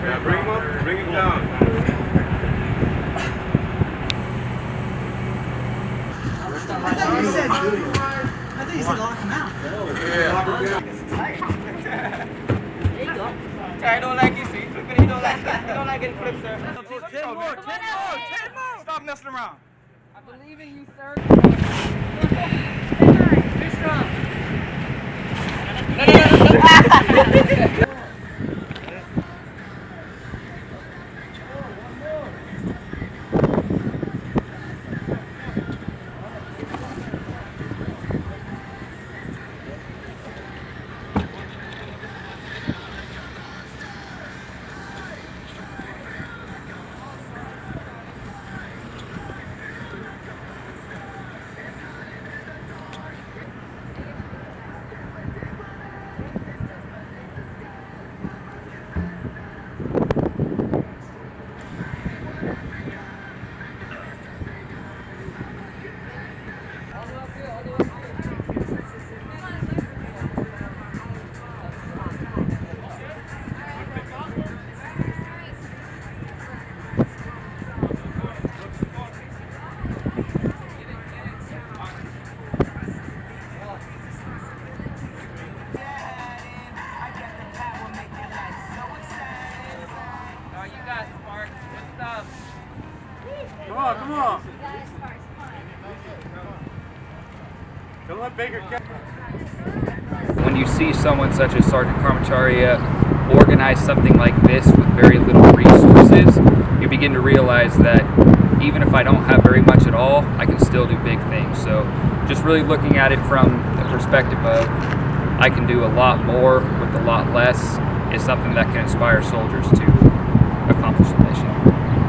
Yeah, bring him up, bring him down. I thought you said lock him out. Yeah. There you go. I don't like it, see? Flip it, he don't like it. He don't like getting flipped, sir. 10 more, 10 more. Stop messing around. I believe in you, sir. Too strong. No. Come on. Don't let Baker catch. When you see someone such as Sergeant Karmacharia organize something like this with very little resources, you begin to realize that even if I don't have very much at all, I can still do big things. So just really looking at it from the perspective of I can do a lot more with a lot less is something that can inspire soldiers to accomplish the mission.